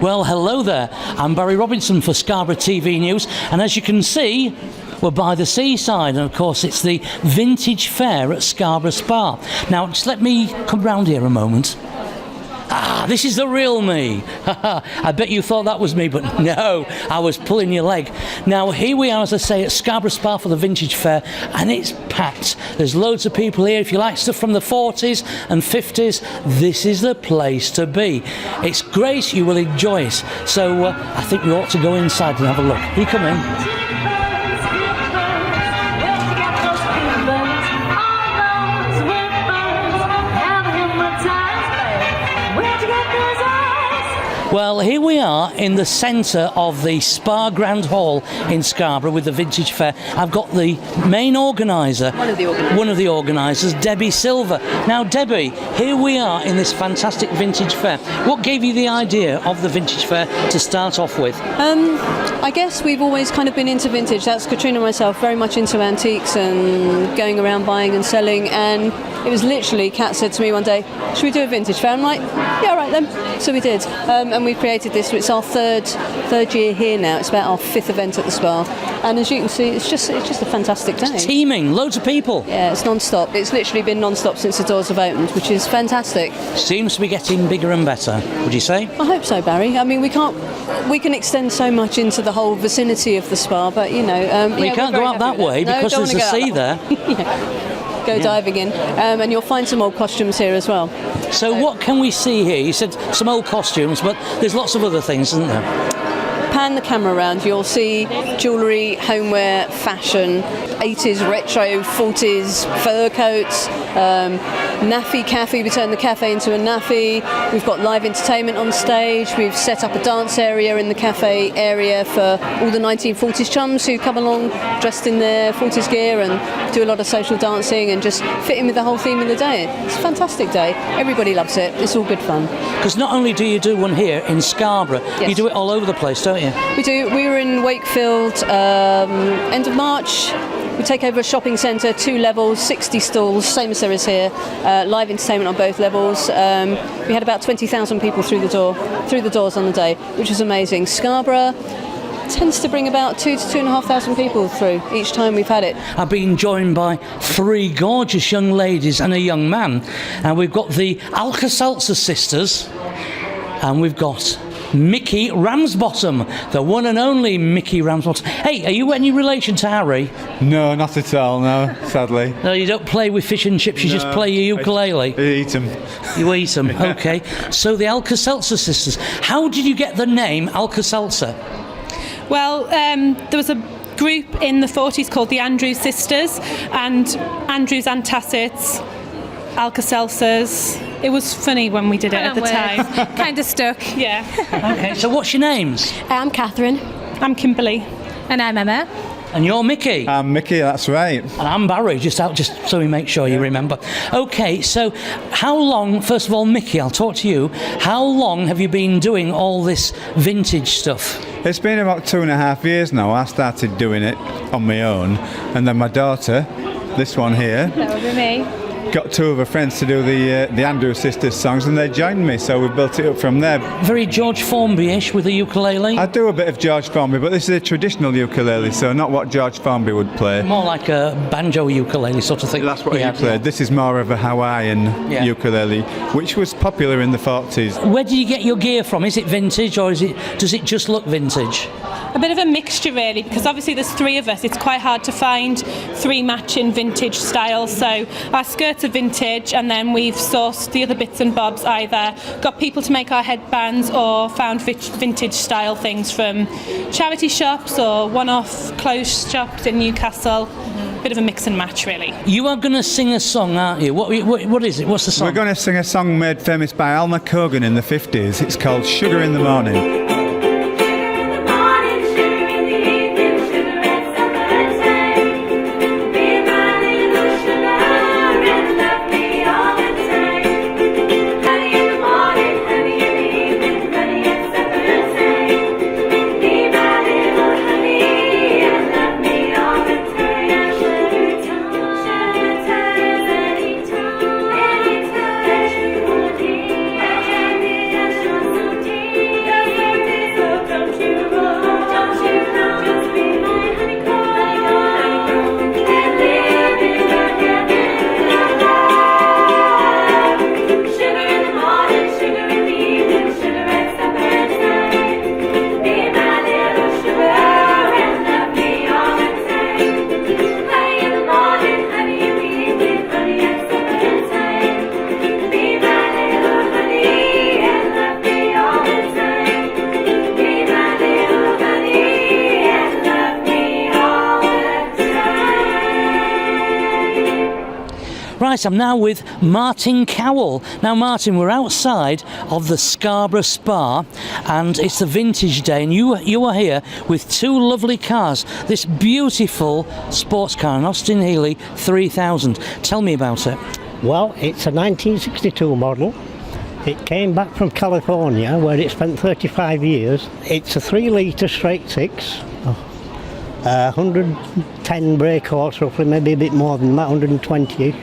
Well, hello there. I'm Barry Robinson for Scarborough TV News, and as you can see, we're by the seaside, and of course it's the Vintage Fair at Scarborough Spa. Now, just let me come round here a moment. Ah, this is the real me. I bet you thought that was me, but no, I was pulling your leg. Now, here we are, as I say, at Scarborough Spa for the Vintage Fair, and it's packed. There's loads of people here. If you like stuff from the 40s and 50s, this is the place to be. It's great, you will enjoy it. So I think we ought to go inside and have a look. You come in. Well, here we are in the centre of the Spa Grand Hall in Scarborough with the Vintage Fair. I've got the main organiser, one of the organisers, Debbie Silver. Now, Debbie, here we are in this fantastic Vintage Fair. What gave you the idea of the Vintage Fair to start off with? I guess we've always kind of been into vintage. That's Katrina and myself, very much into antiques and going around buying and selling. And it was literally, Kat said to me one day, should we do a Vintage Fair? I'm like, yeah, all right then. So we did. And we created this. It's our third year here now. It's about our 5th event at the Spa. And as you can see, it's just a fantastic day. It's teeming, loads of people. Yeah, it's non-stop. It's literally been non-stop since the doors have opened, which is fantastic. Seems to be getting bigger and better, would you say? I hope so, Barry. I mean, we can extend so much into the whole vicinity of the Spa, but you know... well, you can't go out that way because there's a sea there. Go diving in, and you'll find some old costumes here as well. So what can we see here? You said some old costumes, but there's lots of other things, isn't there? Pan the camera around, you'll see jewellery, homeware, fashion, 80s retro, 40s fur coats, naffy cafe. We turned the cafe into a naffy. We've got live entertainment on stage. We've set up a dance area in the cafe area for all the 1940s chums who come along dressed in their 40s gear and do a lot of social dancing and just fit in with the whole theme of the day. It's a fantastic day. Everybody loves it. It's all good fun. Because not only do you do one here in Scarborough, yes, you do it all over the place, don't you? We do. We were in Wakefield end of March. We take over a shopping centre, 2 levels, 60 stalls, same as there is here. Live entertainment on both levels. We had about 20,000 people through the doors on the day, which was amazing. Scarborough tends to bring about 2,000 to 2,500 people through each time we've had it. I've been joined by 3 gorgeous young ladies and a young man, and we've got the Alka-Seltzer sisters, and we've got Mickey Ramsbottom, the one and only Mickey Ramsbottom. Hey, are you any relation to Harry? No, not at all, no, sadly. No, you don't play with fish and chips, you just play your ukulele? I eat them. You eat them, okay. So the Alka-Seltzer sisters, how did you get the name Alka-Seltzer? Well, there was a group in the 40s called the Andrews Sisters, and Andrews antacids, Alka-Seltzers. It was funny when we did it at the time. Kind of stuck. Yeah. Okay, so what's your names? I'm Catherine. I'm Kimberly. And I'm Emma. And you're Mickey? I'm Mickey, that's right. And I'm Barry, just so we make sure you remember. Okay, so how long, first of all, Mickey, I'll talk to you. How long have you been doing all this vintage stuff? It's been about 2.5 years now. I started doing it on my own, and then my daughter, this one here, That would be me. got 2 of her friends to do the Andrews Sisters songs, and they joined me, so we built it up from there. Very George Formby-ish with a ukulele? I do a bit of George Formby, but this is a traditional ukulele, so not what George Formby would play. More like a banjo ukulele sort of thing. That's what he played. This is more of a Hawaiian ukulele, which was popular in the 40s. Where did you get your gear from? Is it vintage, or does it just look vintage? A bit of a mixture, really, because obviously there's 3 of us. It's quite hard to find 3 matching vintage styles. So our skirts are vintage, and then we've sourced the other bits and bobs, either got people to make our headbands or found vintage style things from charity shops or one-off clothes shops in Newcastle. Bit of a mix and match, really. You are going to sing a song, aren't you? What is it? What's the song? We're going to sing a song made famous by Alma Cogan in the 50s. It's called Sugar in the Morning. Right, I'm now with Martin Cowell. Now, Martin, we're outside of the Scarborough Spa, and it's the Vintage Day, and you are here with two lovely cars. This beautiful sports car, an Austin Healey 3000. Tell me about it. Well, it's a 1962 model. It came back from California, where it spent 35 years. It's a 3-litre straight six, 110 brake horse, roughly, maybe a bit more than that, 120.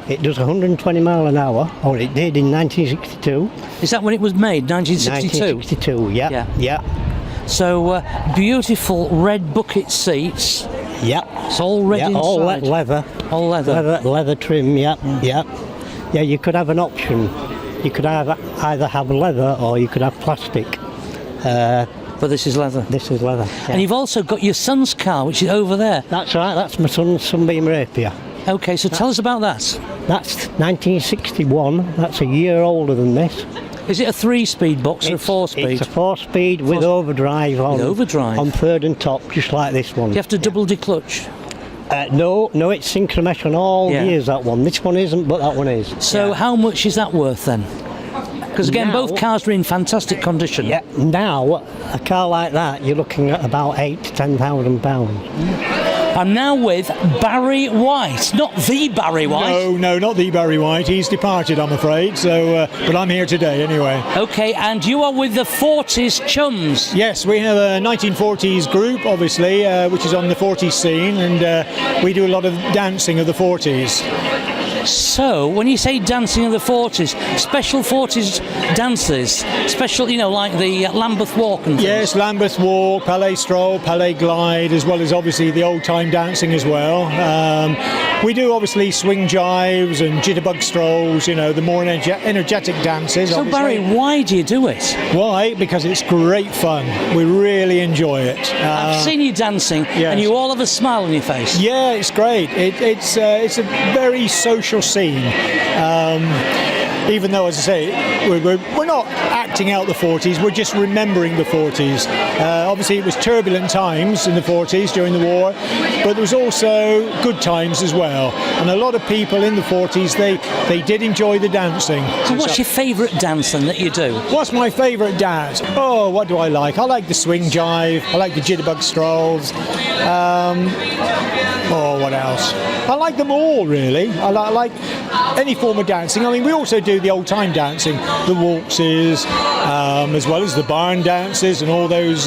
It does 120 mile an hour, or it did in 1962. Is that when it was made, 1962? 1962, yeah. So, beautiful red bucket seats. Yeah. It's all red inside. All leather. All leather. Leather trim, yeah. Yeah, you could have an option. You could either have leather or you could have plastic. But this is leather. This is leather. Yeah. And you've also got your son's car, which is over there. That's right, that's my son's Sunbeam Rapier. Okay, so tell us about that. That's 1961, that's a year older than this. Is it a 3-speed box or a 4-speed? It's a 4-speed with overdrive on. With overdrive? On third and top, just like this one. Do you have to double declutch? No, it's synchromesh on all gears, that one. This one isn't, but that one is. So how much is that worth then? Because again, both cars are in fantastic condition. Yeah, now, a car like that, you're looking at about £8,000 to £10,000. I'm now with Barry White, not the Barry White. No, not the Barry White. He's departed, I'm afraid. So, but I'm here today anyway. Okay, and you are with the 40s Chums. Yes, we have a 1940s group, obviously, which is on the 40s scene, and we do a lot of dancing of the 40s. So, when you say dancing of the 40s, special 40s dances, special, like the Lambeth Walk and things? Yes, Lambeth Walk, Palais Stroll, Palais Glide, as well as obviously the old-time dancing as well. We do obviously swing jives and jitterbug strolls, the more energetic dances. So, obviously. Barry, why do you do it? Why? Because it's great fun. We really enjoy it. I've seen you dancing, and you all have a smile on your face. Yeah, it's great. It's a very social scene. Even though, as I say, we're not acting out the 40s, we're just remembering the 40s. Obviously, it was turbulent times in the 40s during the war, but there was also good times as well. And a lot of people in the 40s, they did enjoy the dancing. So what's your favourite dance then that you do? What's my favourite dance? Oh, what do I like? I like the swing jive. I like the jitterbug strolls. What else? I like them all, really. I like any form of dancing. I mean, we also do the old-time dancing, the waltzes, as well as the barn dances and all those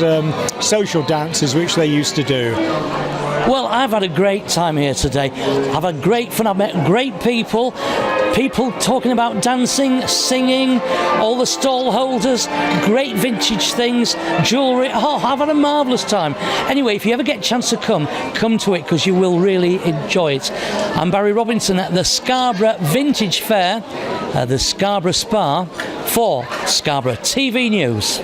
social dances which they used to do. Well, I've had a great time here today. I've had great fun. I've met great people talking about dancing, singing, all the stall holders, great vintage things, jewellery. Oh, I've had a marvellous time. Anyway, if you ever get a chance to come to it, because you will really enjoy it. I'm Barry Robinson at the Scarborough Vintage Fair, the Scarborough Spa, for Scarborough TV News.